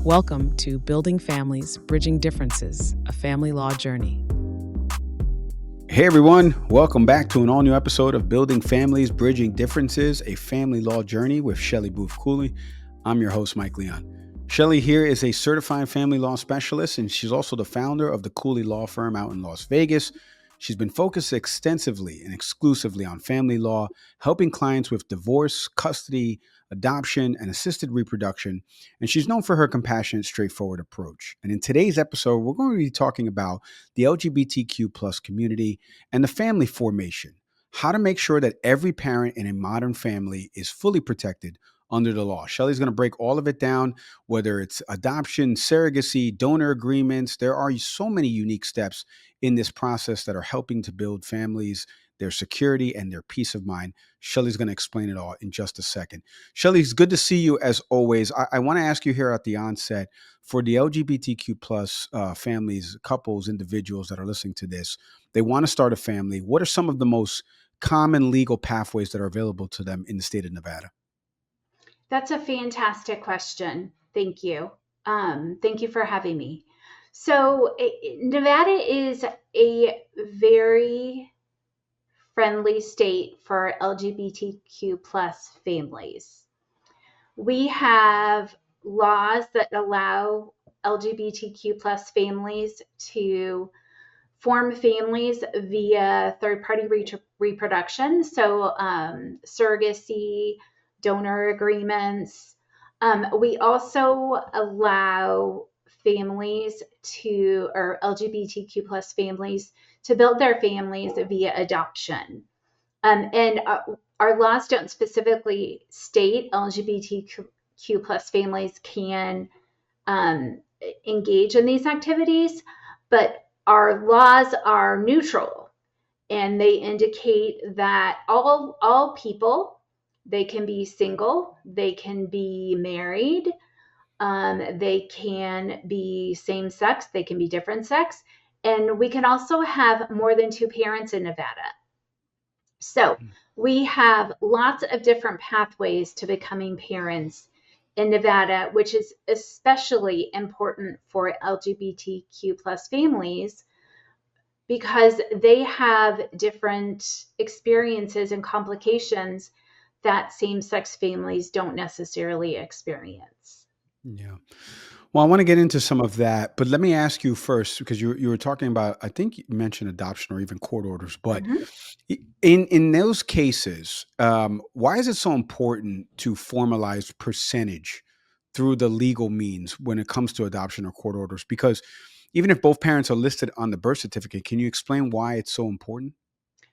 Welcome to Building Families, Bridging Differences, a family law journey. Hey everyone, welcome back to an all-new episode of Building Families, Bridging Differences, a family law journey with Shelly Cooley. I'm your host, Mike Leon. Shelly here is a certified family law specialist, and she's also the founder of the Cooley Law Firm out in Las Vegas. She's been focused extensively and exclusively on family law, helping clients with divorce, custody, adoption, and assisted reproduction. And she's known for her compassionate, straightforward approach. And in today's episode, we're going to be talking about the LGBTQ plus community and the family formation, how to make sure that every parent in a modern family is fully protected under the law. Shelly's going to break all of it down, whether it's adoption, surrogacy, donor agreements. There are so many unique steps in this process that are helping to build families, their security, and their peace of mind. Shelly's going to explain it all in just a second. Shelly, it's good to see you as always. I want to ask you here at the onset, for the LGBTQ plus families, couples, individuals that are listening to this, they want to start a family. What are some of the most common legal pathways that are available to them in the state of Nevada? That's a fantastic question. Thank you. Thank you for having me. So Nevada is a very friendly state for LGBTQ plus families. We have laws that allow LGBTQ plus families to form families via third-party reproduction. So surrogacy, donor agreements. We also allow families or LGBTQ plus families to build their families via adoption. And our laws don't specifically state LGBTQ plus families can engage in these activities, but our laws are neutral, and they indicate that all people, they can be single, they can be married, they can be same sex, they can be different sex, and we can also have more than two parents in Nevada. So we have lots of different pathways to becoming parents in Nevada, which is especially important for LGBTQ plus families because they have different experiences and complications that same-sex families don't necessarily experience. Yeah. Well, I want to get into some of that, but let me ask you first, because you were talking about, I think you mentioned adoption or even court orders, but in those cases, why is it so important to formalize percentage through the legal means when it comes to adoption or court orders? Because even if both parents are listed on the birth certificate, can you explain why it's so important?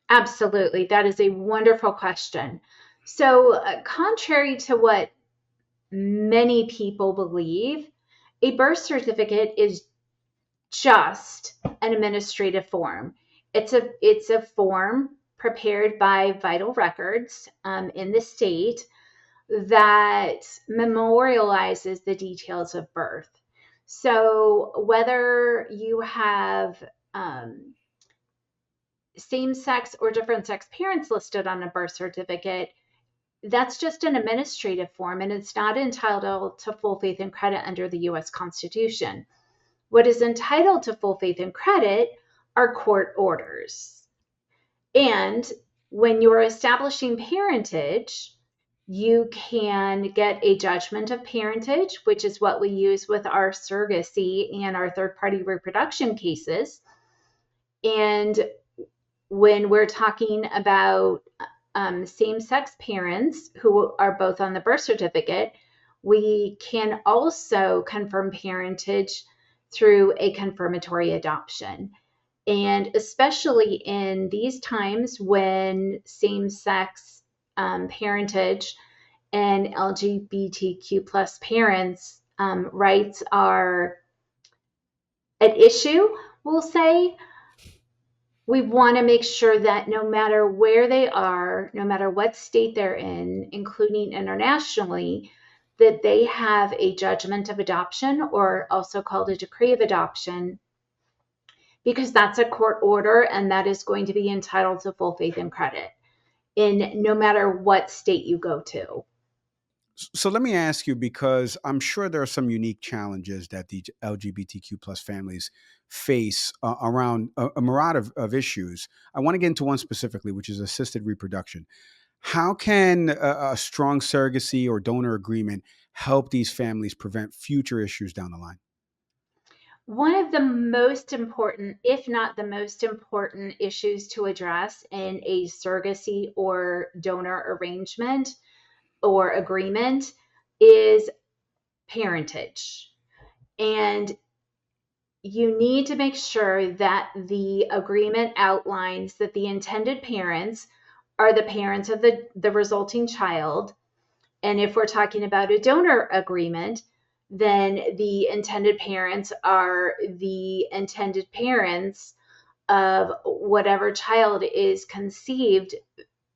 Absolutely. That is a wonderful question. So contrary to what many people believe, a birth certificate is just an administrative form. It's a form prepared by Vital Records in the state that memorializes the details of birth. So whether you have same-sex or different-sex parents listed on a birth certificate, that's just an administrative form, and it's not entitled to full faith and credit under the U.S. Constitution. What is entitled to full faith and credit are court orders. And when you're establishing parentage, you can get a judgment of parentage, which is what we use with our surrogacy and our third-party reproduction cases. And when we're talking about same-sex parents who are both on the birth certificate, we can also confirm parentage through a confirmatory adoption. And especially in these times when same-sex parentage and LGBTQ plus parents' rights are at issue, we'll say, we want to make sure that no matter where they are, no matter what state they're in, including internationally, that they have a judgment of adoption, or also called a decree of adoption, because that's a court order and that is going to be entitled to full faith and credit in no matter what state you go to. So let me ask you, because I'm sure there are some unique challenges that the LGBTQ plus families face around a myriad of issues. I want to get into one specifically, which is assisted reproduction. How can a strong surrogacy or donor agreement help these families prevent future issues down the line? One of the most important, if not the most important, issues to address in a surrogacy or donor arrangement or agreement is parentage. And you need to make sure that the agreement outlines that the intended parents are the parents of the resulting child. And if we're talking about a donor agreement, then the intended parents are the intended parents of whatever child is conceived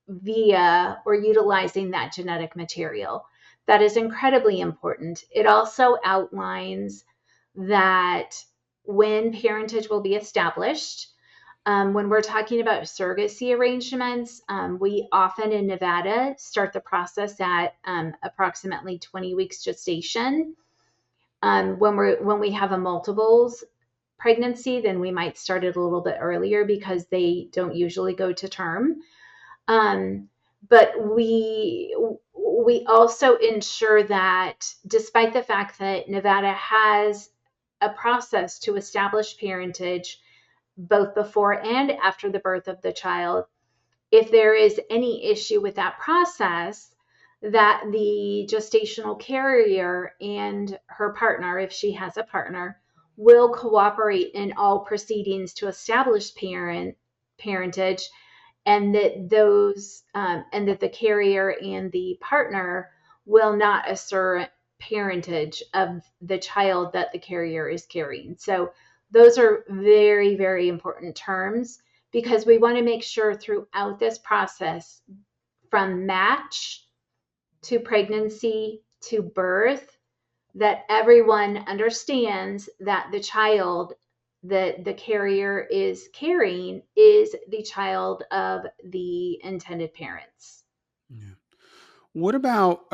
via or utilizing that genetic material. That is incredibly important. It also outlines that when parentage will be established. When we're talking about surrogacy arrangements, we often in Nevada start the process at approximately 20 weeks gestation. When we have a multiples pregnancy, then we might start it a little bit earlier because they don't usually go to term. But we also ensure that despite the fact that Nevada has a process to establish parentage both before and after the birth of the child, if there is any issue with that process, that the gestational carrier and her partner, if she has a partner, will cooperate in all proceedings to establish parentage, and that the carrier and the partner will not assert parentage of the child that the carrier is carrying. So those are very, very important terms because we want to make sure throughout this process, from match to pregnancy to birth, that everyone understands that the child that the carrier is carrying is the child of the intended parents. Yeah. What about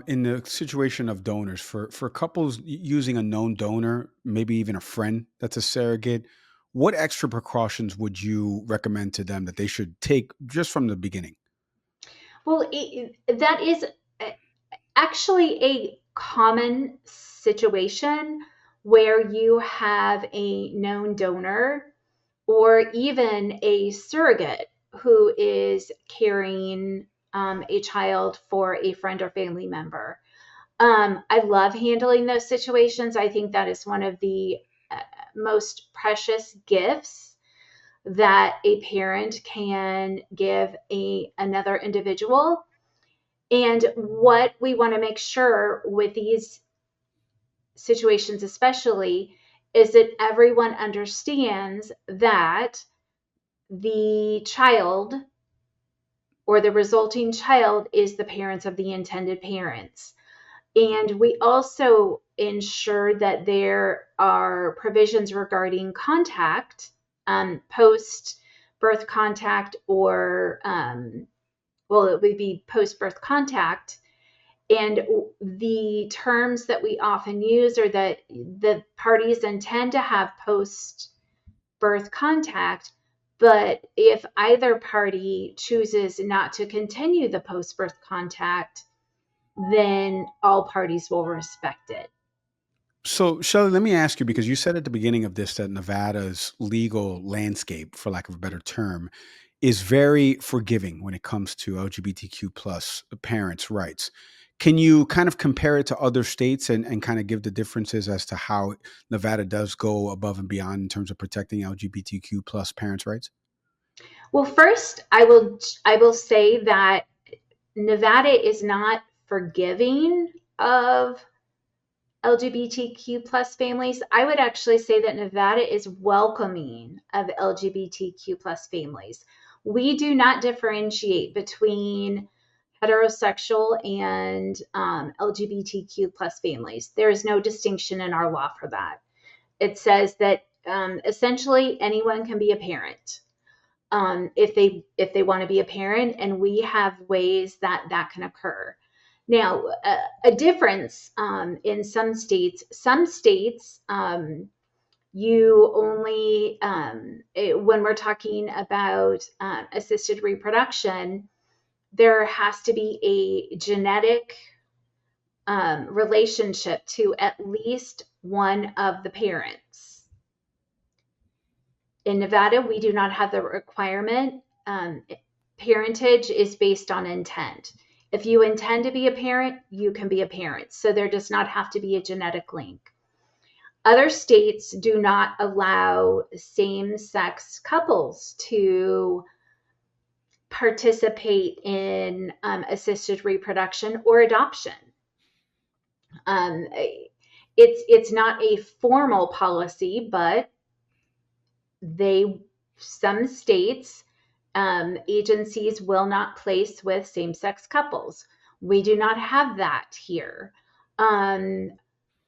in the situation of donors for couples using a known donor, maybe even a friend that's a surrogate? What extra precautions would you recommend to them that they should take just from the beginning? Well, that is actually a common situation where you have a known donor or even a surrogate who is carrying a child for a friend or family member. I love handling those situations. I think that is one of the most precious gifts that a parent can give another individual. And what we want to make sure with these situations, especially, is that everyone understands that the child or the resulting child is the parents of the intended parents. And we also ensure that there are provisions regarding contact, post birth contact, or, well, it would be post birth contact. And the terms that we often use are that the parties intend to have post birth contact, but if either party chooses not to continue the post birth contact, then all parties will respect it. So, Shelley, let me ask you, because you said at the beginning of this that Nevada's legal landscape, for lack of a better term, is very forgiving when it comes to LGBTQ plus parents' rights. Can you kind of compare it to other states and kind of give the differences as to how Nevada does go above and beyond in terms of protecting LGBTQ plus parents' rights? Well, first, I will say that Nevada is not forgiving of LGBTQ plus families. I would actually say that Nevada is welcoming of LGBTQ plus families. We do not differentiate between heterosexual and LGBTQ plus families. There is no distinction in our law for that. It says that essentially anyone can be a parent if they want to be a parent, and we have ways that that can occur. Now, a difference in some states, you only, when we're talking about assisted reproduction, there has to be a genetic relationship to at least one of the parents. In Nevada, we do not have the requirement. Parentage is based on intent. If you intend to be a parent, you can be a parent. So there does not have to be a genetic link. Other states do not allow same sex couples to participate in assisted reproduction or adoption. Um, it's not a formal policy, but some states, agencies will not place with same-sex couples. We do not have that here.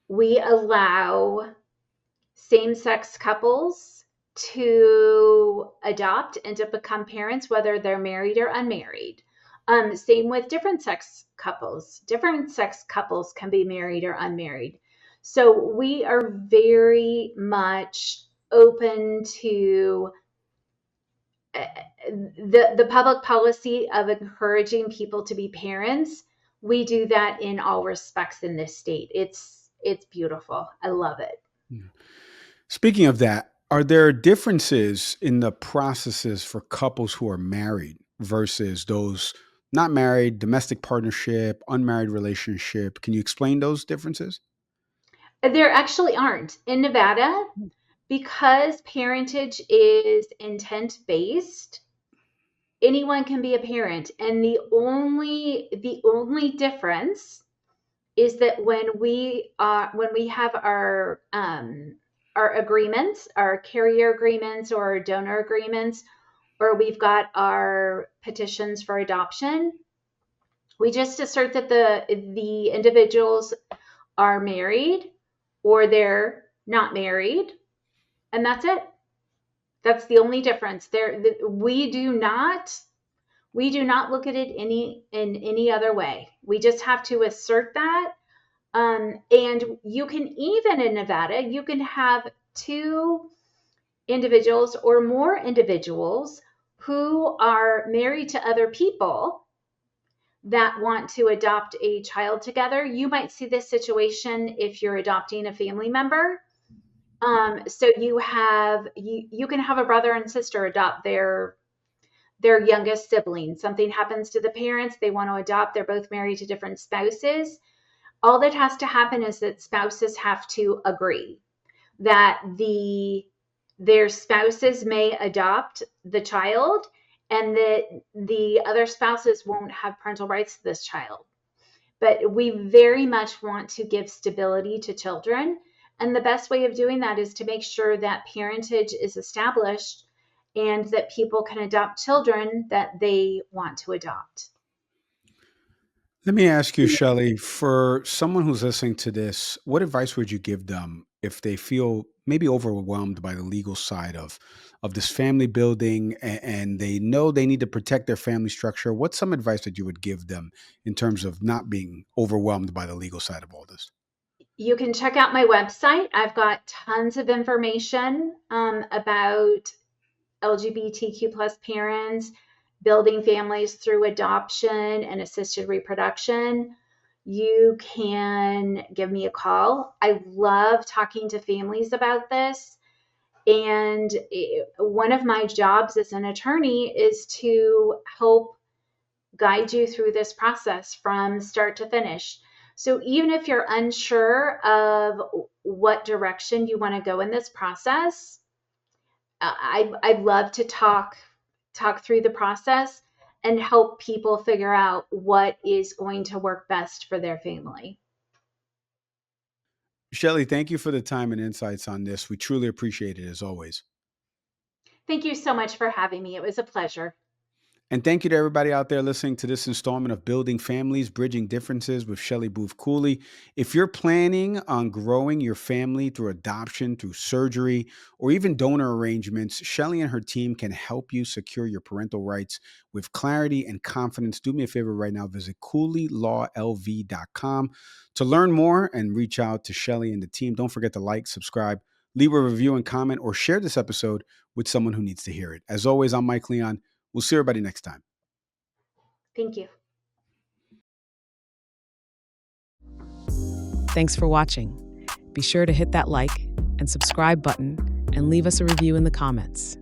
We allow same-sex couples to adopt and to become parents, whether they're married or unmarried. Same with different sex couples. Different sex couples can be married or unmarried. So we are very much open to the public policy of encouraging people to be parents. We do that in all respects in this state. It's beautiful. I love it. Speaking of that, are there differences in the processes for couples who are married versus those not married, domestic partnership, unmarried relationship? Can you explain those differences? There actually aren't in Nevada, because parentage is intent based. Anyone can be a parent, and the only difference is that when we have our agreements, our carrier agreements or donor agreements, or we've got our petitions for adoption, we just assert that the individuals are married or they're not married, and that's it. That's the only difference. We do not look at it in any other way. We just have to assert that. And you can, even in Nevada, you can have two individuals or more individuals who are married to other people that want to adopt a child together. You might see this situation if you're adopting a family member. So you can have a brother and sister adopt their youngest sibling. Something happens to the parents, they want to adopt, they're both married to different spouses. All that has to happen is that spouses have to agree that their spouses may adopt the child, and that the other spouses won't have parental rights to this child. But we very much want to give stability to children. And the best way of doing that is to make sure that parentage is established and that people can adopt children that they want to adopt. Let me ask you, Shelly, for someone who's listening to this, what advice would you give them if they feel maybe overwhelmed by the legal side of this family building and they know they need to protect their family structure? What's some advice that you would give them in terms of not being overwhelmed by the legal side of all this? You can check out my website. I've got tons of information about LGBTQ plus parents, building families through adoption and assisted reproduction. You can give me a call. I love talking to families about this. And one of my jobs as an attorney is to help guide you through this process from start to finish. So even if you're unsure of what direction you want to go in this process, I'd love to talk through the process and help people figure out what is going to work best for their family. Shelly, thank you for the time and insights on this. We truly appreciate it as always. Thank you so much for having me. It was a pleasure. And thank you to everybody out there listening to this installment of Building Families, Bridging Differences with Shelly Cooley. If you're planning on growing your family through adoption, through surgery, or even donor arrangements, Shelly and her team can help you secure your parental rights with clarity and confidence. Do me a favor right now, visit CooleyLawLV.com to learn more and reach out to Shelly and the team. Don't forget to like, subscribe, leave a review and comment, or share this episode with someone who needs to hear it. As always, I'm Mike Leon. We'll see everybody next time. Thank you. Thanks for watching. Be sure to hit that like and subscribe button and leave us a review in the comments.